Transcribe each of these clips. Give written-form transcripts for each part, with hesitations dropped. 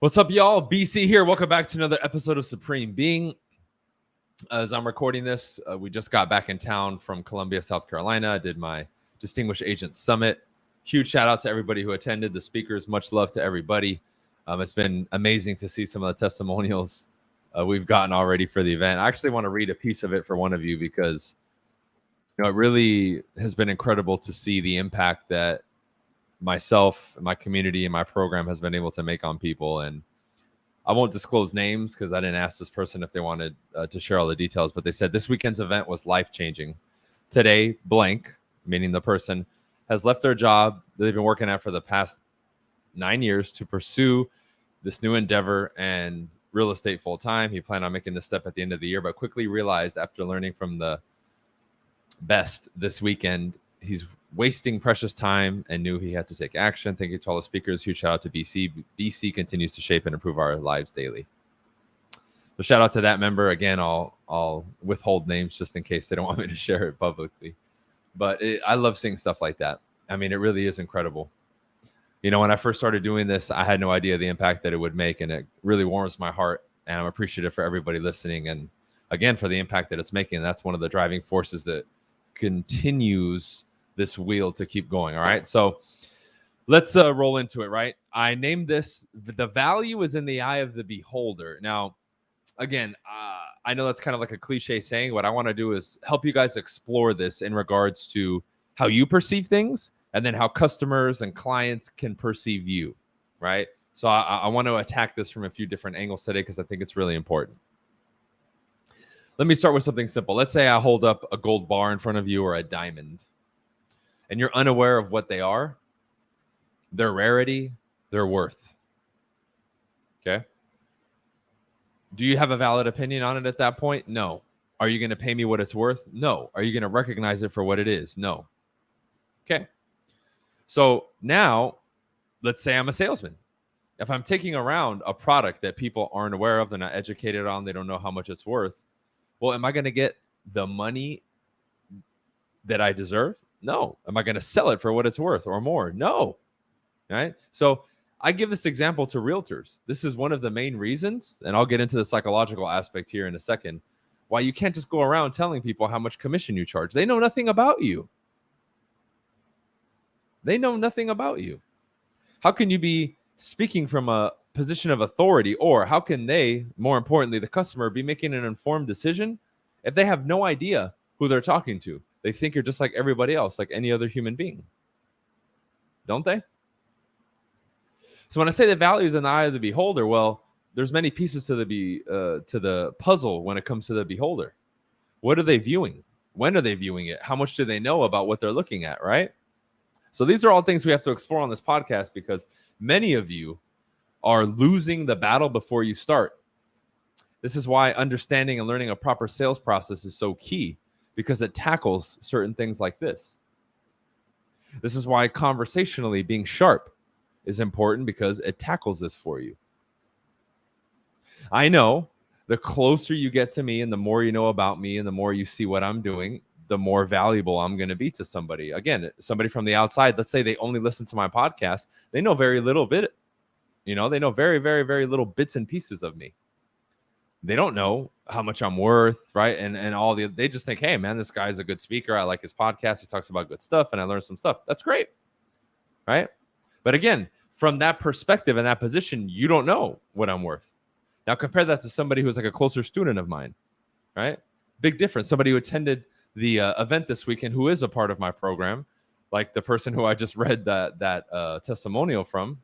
What's up, y'all? BC here. Welcome back to another episode of Supreme Being. As I'm recording this, we just got back in town from Columbia, South Carolina. I did my Distinguished Agent Summit. Huge shout out to everybody who attended, the speakers. Much love to everybody. It's been amazing to see some of the testimonials we've gotten already for the event. I actually want to read a piece of it for one of you because it really has been incredible to see the impact that myself, my community, and my program has been able to make on people. And I won't disclose names because I didn't ask this person if they wanted to share all the details, but they said this weekend's event was life-changing. Today, blank, meaning the person, has left their job that they've been working at for the past 9 years to pursue this new endeavor and real estate full-time. He planned on making this step at the end of the year, but quickly realized after learning from the best this weekend, he's wasting precious time and knew he had to take action. Thank you to all the speakers. Huge shout out to BC. BC continues to shape and improve our lives daily. So shout out to that member. Again, I'll withhold names just in case they don't want me to share it publicly. But I love seeing stuff like that. I mean, it really is incredible. You know, when I first started doing this, I had no idea the impact that it would make, and it really warms my heart. And I'm appreciative for everybody listening, and again, for the impact that it's making. That's one of the driving forces that continues this wheel to keep going. All right, so let's roll into it. Right, I named this "The Value is in the Eye of the Beholder." Now, again, I know that's kind of like a cliche saying. What I want to do is help you guys explore this in regards to how you perceive things, and then how customers and clients can perceive you. Right, so I want to attack this from a few different angles today because I think it's really important. Let me start with something simple. Let's say I hold up a gold bar in front of you or a diamond, and you're unaware of what they are, their rarity, their worth. Okay? Do you have a valid opinion on it at that point? No. Are you going to pay me what it's worth? No. Are you going to recognize it for what it is? No. Okay. So now, let's say I'm a salesman. If I'm taking around a product that people aren't aware of, they're not educated on, they don't know how much it's worth, well, am I going to get the money that I deserve? No. Am I going to sell it for what it's worth or more? No. Right? So I give this example to realtors. This is one of the main reasons, and I'll get into the psychological aspect here in a second, why you can't just go around telling people how much commission you charge. They know nothing about you. They know nothing about you. How can you be speaking from a position of authority, or how can they, more importantly, the customer, be making an informed decision if they have no idea who they're talking to? They think you're just like everybody else, like any other human being. Don't they? So when I say the value is in the eye of the beholder, well, there's many pieces to the puzzle when it comes to the beholder. What are they viewing? When are they viewing it? How much do they know about what they're looking at, right? So these are all things we have to explore on this podcast, because many of you are losing the battle before you start. This is why understanding and learning a proper sales process is so key, because it tackles certain things like this. This is why conversationally being sharp is important, because it tackles this for you. I know the closer you get to me and the more you know about me and the more you see what I'm doing, the more valuable I'm going to be to somebody. Again, somebody from the outside, let's say they only listen to my podcast, they know very little bit. They know very, very, very little bits and pieces of me. They don't know how much I'm worth, right? And all they just think, hey, man, this guy's a good speaker. I like his podcast. He talks about good stuff, and I learned some stuff. That's great, right? But again, from that perspective and that position, you don't know what I'm worth. Now compare that to somebody who's like a closer student of mine, right? Big difference. Somebody who attended the event this weekend, who is a part of my program, like the person who I just read that testimonial from,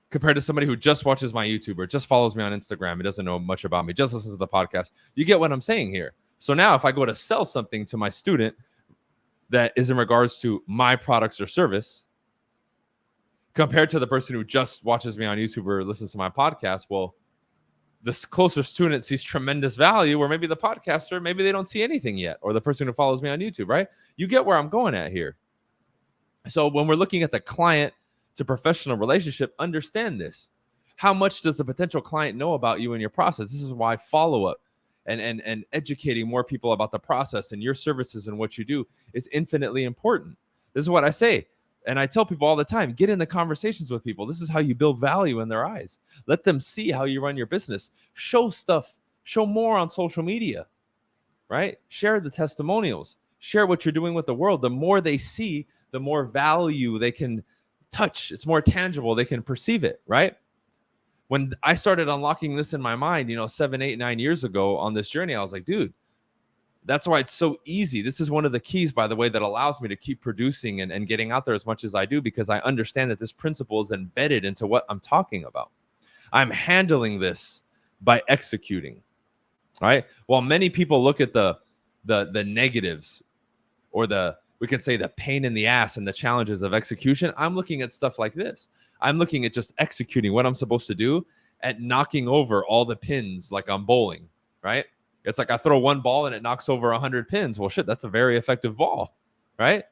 compared to somebody who just watches my YouTube or just follows me on Instagram and doesn't know much about me, just listens to the podcast. You get what I'm saying here. So now if I go to sell something to my student that is in regards to my products or service, compared to the person who just watches me on YouTube or listens to my podcast, well, this closer student sees tremendous value, where maybe the podcaster, maybe they don't see anything yet, or the person who follows me on YouTube, right? You get where I'm going at here. So when we're looking at the client to professional relationship, understand this. How much does the potential client know about you and your process? This is why follow-up and educating more people about the process and your services and what you do is infinitely important. This is what I say. And I tell people all the time, get in the conversations with people. This is how you build value in their eyes. Let them see how you run your business. Show stuff, show more on social media, right? Share the testimonials, share what you're doing with the world. The more they see, the more value they can touch. It's more tangible. They can perceive it, right? When I started unlocking this in my mind, 7, 8, 9 years ago on this journey, I was like, dude, that's why it's so easy. This is one of the keys, by the way, that allows me to keep producing and getting out there as much as I do, because I understand that this principle is embedded into what I'm talking about. I'm handling this by executing, right? While many people look at the negatives, or we can say the pain in the ass and the challenges of execution, I'm looking at stuff like this. I'm looking at just executing what I'm supposed to do, at knocking over all the pins like I'm bowling, right? It's like I throw one ball and it knocks over 100 pins. Well, shit, that's a very effective ball, right?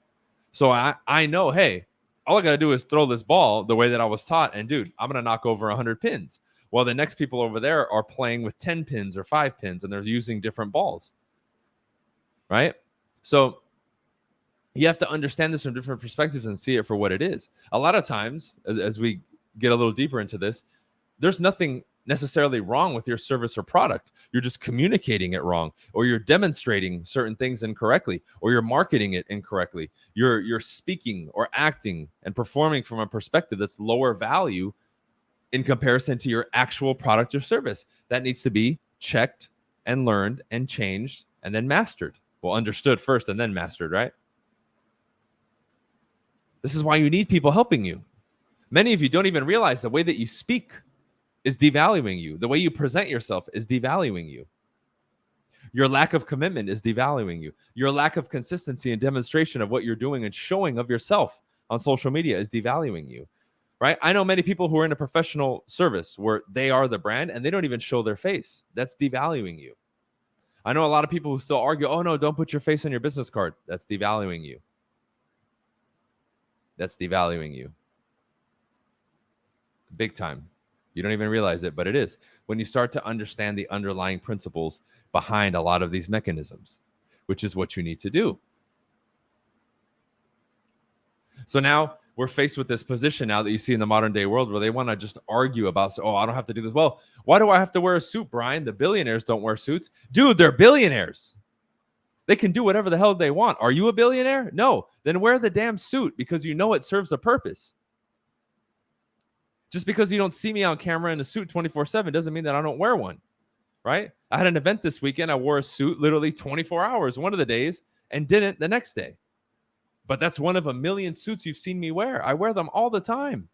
So I know, hey, all I got to do is throw this ball the way that I was taught, and dude, I'm going to knock over 100 pins. Well, the next people over there are playing with 10 pins or 5 pins, and they're using different balls, right? So you have to understand this from different perspectives and see it for what it is. A lot of times, as we get a little deeper into this, there's nothing necessarily wrong with your service or product. You're just communicating it wrong, or you're demonstrating certain things incorrectly, or you're marketing it incorrectly. You're speaking or acting and performing from a perspective that's lower value in comparison to your actual product or service. That needs to be checked and learned and changed and then mastered. Well, understood first and then mastered, right? This is why you need people helping you. Many of you don't even realize the way that you speak is devaluing you. The way you present yourself is devaluing you. Your lack of commitment is devaluing you. Your lack of consistency and demonstration of what you're doing and showing of yourself on social media is devaluing you, right? I know many people who are in a professional service where they are the brand and they don't even show their face. That's devaluing you. I know a lot of people who still argue, oh no, don't put your face on your business card. That's devaluing you. That's devaluing you. Big time. You don't even realize it, but it is. When you start to understand the underlying principles behind a lot of these mechanisms, which is what you need to do. So now we're faced with this position now that you see in the modern day world where they want to just argue about, oh, I don't have to do this. Well, why do I have to wear a suit, Brian? The billionaires don't wear suits. Dude, they're billionaires. They can do whatever the hell they want. Are you a billionaire? No. Then wear the damn suit because you know it serves a purpose. Just because you don't see me on camera in a suit 24/7 doesn't mean that I don't wear one, right? I had an event this weekend. I wore a suit literally 24 hours one of the days and didn't the next day. But that's one of a million suits you've seen me wear. I wear them all the time.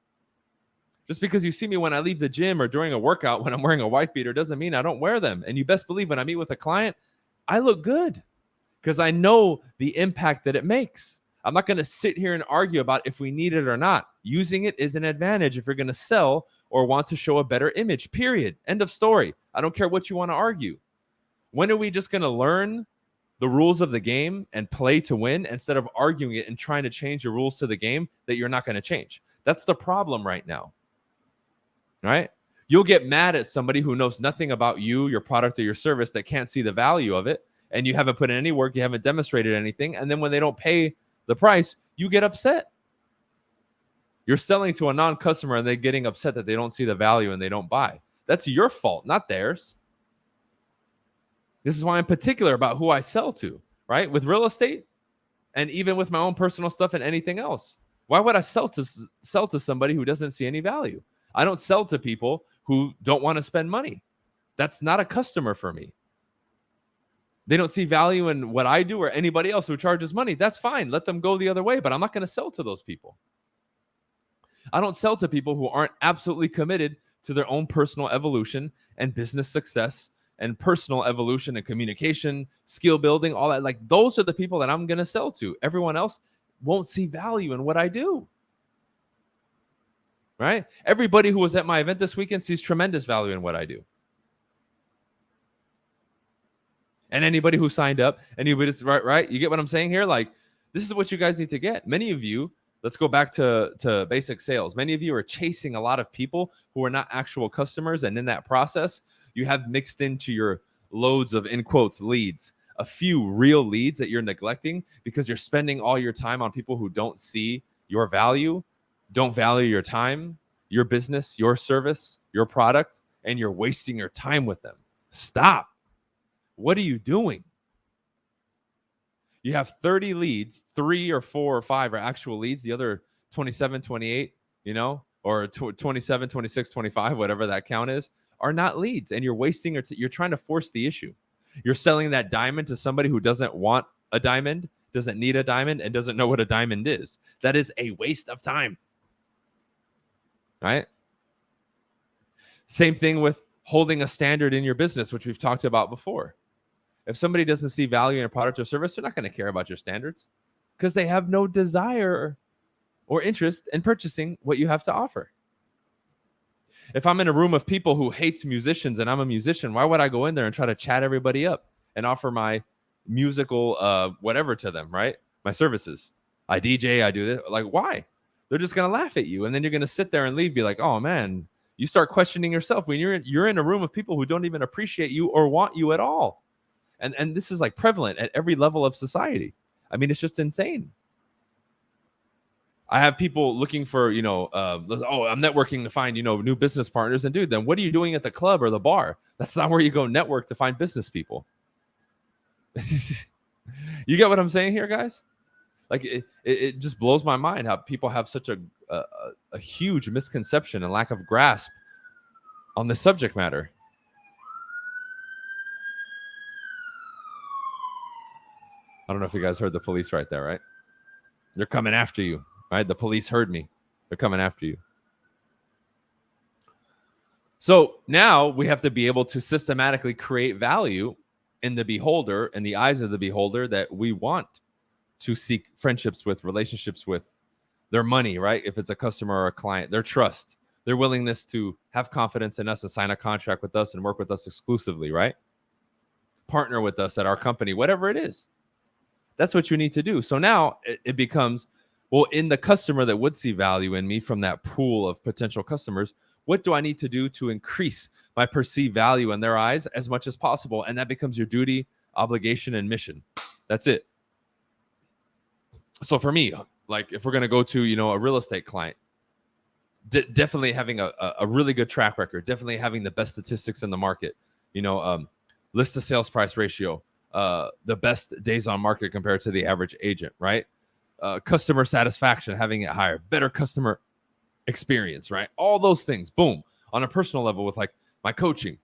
Just because you see me when I leave the gym or during a workout when I'm wearing a wife beater doesn't mean I don't wear them. And you best believe when I meet with a client, I look good because I know the impact that it makes. I'm not going to sit here and argue about if we need it or not. Using it is an advantage if you're going to sell or want to show a better image, period. End of story. I don't care what you want to argue. When are we just going to learn the rules of the game and play to win instead of arguing it and trying to change the rules to the game that you're not going to change? That's the problem right now, right? You'll get mad at somebody who knows nothing about you, your product, or your service that can't see the value of it, and you haven't put in any work, you haven't demonstrated anything, and then when they don't pay the price, you get upset. You're selling to a non-customer and they're getting upset that they don't see the value and they don't buy. That's your fault, not theirs. This is why I'm particular about who I sell to, right? With real estate and even with my own personal stuff and anything else. Why would I sell to somebody who doesn't see any value? I don't sell to people who don't want to spend money. That's not a customer for me. They don't see value in what I do or anybody else who charges money. That's fine. Let them go the other way, but I'm not going to sell to those people. I don't sell to people who aren't absolutely committed to their own personal evolution and business success and personal evolution and communication, skill building, all that. Like those are the people that I'm going to sell to. Everyone else won't see value in what I do. Right? Everybody who was at my event this weekend sees tremendous value in what I do. And anybody who signed up, anybody's right? You get what I'm saying here? Like, this is what you guys need to get. Many of you, let's go back to basic sales. Many of you are chasing a lot of people who are not actual customers. And in that process, you have mixed into your loads of, in quotes, leads, a few real leads that you're neglecting because you're spending all your time on people who don't see your value, don't value your time, your business, your service, your product, and you're wasting your time with them. Stop. What are you doing? You have 30 leads, 3 or 4 or 5 are actual leads. The other 27, 28, or 27, 26, 25, whatever that count is, are not leads. And you're wasting you're trying to force the issue. You're selling that diamond to somebody who doesn't want a diamond, doesn't need a diamond, and doesn't know what a diamond is. That is a waste of time. Right? Same thing with holding a standard in your business, which we've talked about before. If somebody doesn't see value in a product or service, they're not going to care about your standards because they have no desire or interest in purchasing what you have to offer. If I'm in a room of people who hates musicians and I'm a musician, why would I go in there and try to chat everybody up and offer my musical whatever to them, right? My services. I DJ, I do this. Like, why? They're just going to laugh at you. And then you're going to sit there and leave, be like, oh man, you start questioning yourself when you're in a room of people who don't even appreciate you or want you at all. And this is like prevalent at every level of society. I mean, it's just insane. I have people looking for, I'm networking to find, new business partners. And dude, then what are you doing at the club or the bar? That's not where you go network to find business people. You get what I'm saying here, guys? Like it just blows my mind how people have such a huge misconception and lack of grasp on this subject matter. I don't know if you guys heard the police right there, right? They're coming after you, right? The police heard me. They're coming after you. So now we have to be able to systematically create value in the beholder, in the eyes of the beholder, that we want to seek friendships with, relationships with, their money, right? If it's a customer or a client, their trust, their willingness to have confidence in us and sign a contract with us and work with us exclusively, right? Partner with us at our company, whatever it is. That's what you need to do. So now it becomes, well, in the customer that would see value in me from that pool of potential customers, what do I need to do to increase my perceived value in their eyes as much as possible? And that becomes your duty, obligation, and mission. That's it. So for me, like if we're going to go to, a real estate client, definitely having a really good track record, definitely having the best statistics in the market, list to sales price ratio, the best days on market compared to the average agent, right? Customer satisfaction, having it higher, better customer experience, right? All those things, boom, on a personal level with like my coaching,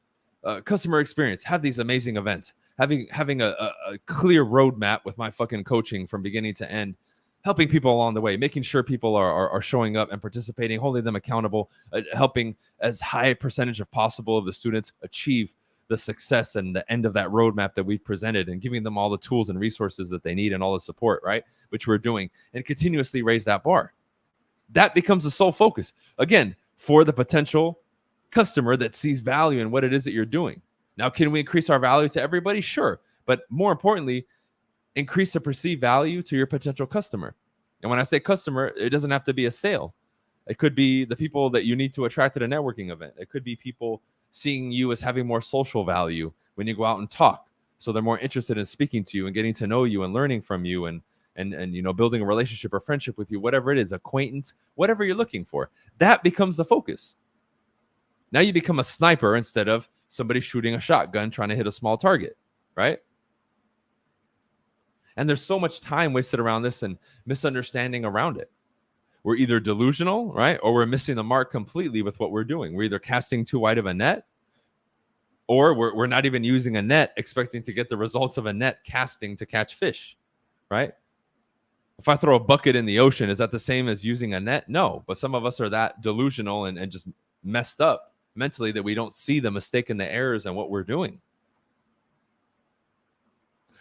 customer experience, have these amazing events, having a clear roadmap with my fucking coaching from beginning to end, helping people along the way, making sure people are showing up and participating, holding them accountable, helping as high a percentage of possible of the students achieve the success and the end of that roadmap that we've presented, and giving them all the tools and resources that they need and all the support, right? Which we're doing, and continuously raise that bar. That becomes the sole focus, again, for the potential customer that sees value in what it is that you're doing. Now, can we increase our value to everybody? Sure. But more importantly, increase the perceived value to your potential customer. And when I say customer, it doesn't have to be a sale. It could be the people that you need to attract at a networking event. It could be people seeing you as having more social value when you go out and talk. So they're more interested in speaking to you and getting to know you and learning from you and building a relationship or friendship with you, whatever it is, acquaintance, whatever you're looking for. That becomes the focus. Now you become a sniper instead of somebody shooting a shotgun trying to hit a small target, right? And there's so much time wasted around this and misunderstanding around it. We're either delusional, right? Or we're missing the mark completely with what we're doing. We're either casting too wide of a net, or we're not even using a net expecting to get the results of a net casting to catch fish, right? If I throw a bucket in the ocean, is that the same as using a net? No, but some of us are that delusional and just messed up mentally that we don't see the mistake and the errors in what we're doing.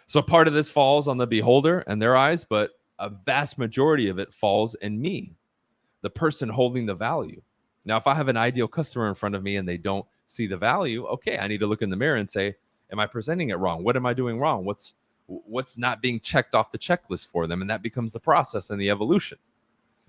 So part of this falls on the beholder and their eyes, but a vast majority of it falls in me, the person holding the value. Now, if I have an ideal customer in front of me and they don't see the value, okay, I need to look in the mirror and say, am I presenting it wrong? What am I doing wrong? What's not being checked off the checklist for them? And that becomes the process and the evolution.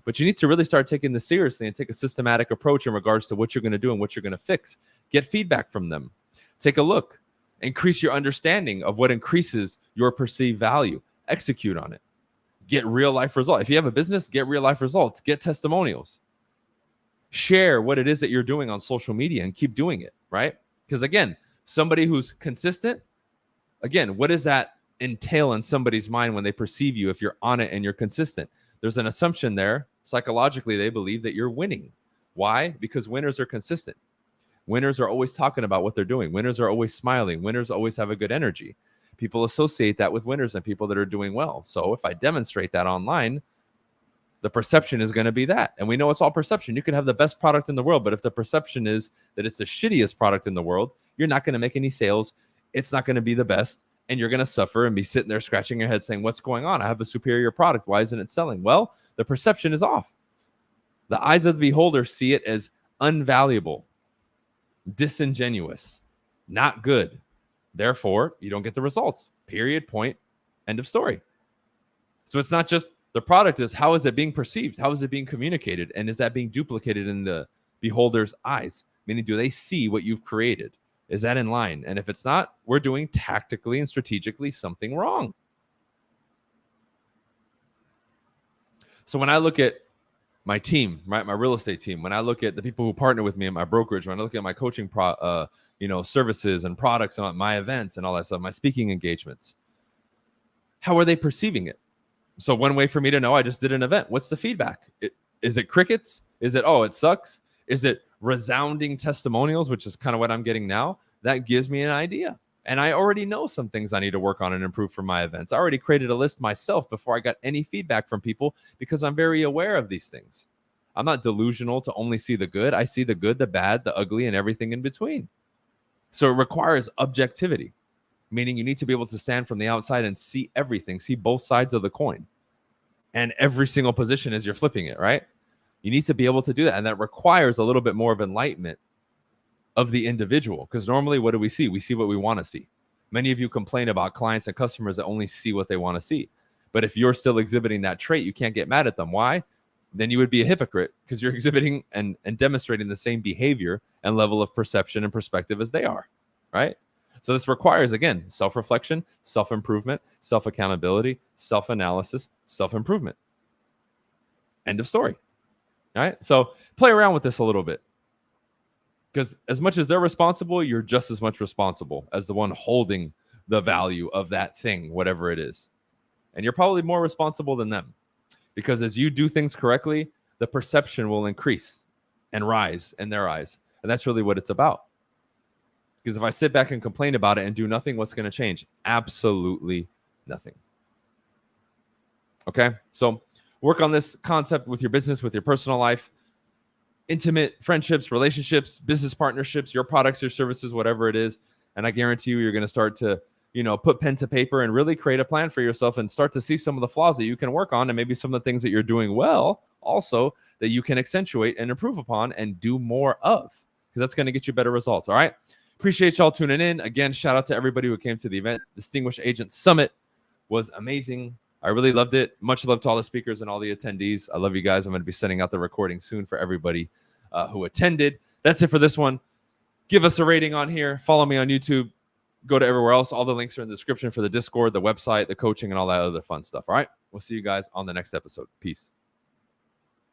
But you need to really start taking this seriously and take a systematic approach in regards to what you're going to do and what you're going to fix. Get feedback from them. Take a look. Increase your understanding of what increases your perceived value. Execute on it. Get real life results. If you have a business, get real life results. Get testimonials. Share what it is that you're doing on social media and keep doing it, right? Because again, somebody who's consistent, again, what does that entail in somebody's mind when they perceive you if you're on it and you're consistent? There's an assumption there. Psychologically, they believe that you're winning. Why? Because winners are consistent. Winners are always talking about what they're doing. Winners are always smiling. Winners always have a good energy. People associate that with winners and people that are doing well. So if I demonstrate that online, the perception is going to be that. And we know it's all perception. You can have the best product in the world, but if the perception is that it's the shittiest product in the world, you're not going to make any sales. It's not going to be the best. And you're going to suffer and be sitting there scratching your head saying, what's going on? I have a superior product. Why isn't it selling? Well, the perception is off. The eyes of the beholder see it as unvaluable, disingenuous, not good. Therefore, you don't get the results. Period, point, end of story. So it's not just the product, is how is it being perceived? How is it being communicated? And is that being duplicated in the beholder's eyes? Meaning, do they see what you've created? Is that in line? And if it's not, we're doing tactically and strategically something wrong. So when I look at my team, right, my real estate team, when I look at the people who partner with me in my brokerage, when I look at my coaching services and products and my events and all that stuff, my speaking engagements, how are they perceiving it? So one way for me to know, I just did an event. What's the feedback? Is it crickets? Is it, oh, it sucks? Is it resounding testimonials, which is kind of what I'm getting now? That gives me an idea. And I already know some things I need to work on and improve for my events. I already created a list myself before I got any feedback from people because I'm very aware of these things. I'm not delusional to only see the good. I see the good, the bad, the ugly, and everything in between. So it requires objectivity, meaning you need to be able to stand from the outside and see everything, see both sides of the coin and every single position as you're flipping it, right? You need to be able to do that. And that requires a little bit more of enlightenment of the individual. Because normally, what do we see? We see what we want to see. Many of you complain about clients and customers that only see what they want to see. But if you're still exhibiting that trait, you can't get mad at them. Why? Then you would be a hypocrite because you're exhibiting and demonstrating the same behavior and level of perception and perspective as they are, right? So this requires, again, self-reflection, self-improvement, self-accountability, self-analysis, self-improvement. End of story. All right? So play around with this a little bit. Because as much as they're responsible, you're just as much responsible as the one holding the value of that thing, whatever it is. And you're probably more responsible than them. Because as you do things correctly, the perception will increase and rise in their eyes. And that's really what it's about. Because if I sit back and complain about it and do nothing, what's going to change? Absolutely nothing. Okay? So work on this concept with your business, with your personal life, intimate friendships, relationships, business partnerships, your products, your services, whatever it is. And I guarantee you're going to start to, put pen to paper and really create a plan for yourself and start to see some of the flaws that you can work on and maybe some of the things that you're doing well also that you can accentuate and improve upon and do more of, because that's going to get you better results. All right. Appreciate y'all tuning in. Again, shout out to everybody who came to the event. Distinguished Agent Summit was amazing. I really loved it. Much love to all the speakers and all the attendees. I love you guys. I'm going to be sending out the recording soon for everybody who attended. That's it for this one. Give us a rating on here. Follow me on YouTube. Go to everywhere else. All the links are in the description for the Discord, the website, the coaching, and all that other fun stuff. All right. We'll see you guys on the next episode. Peace.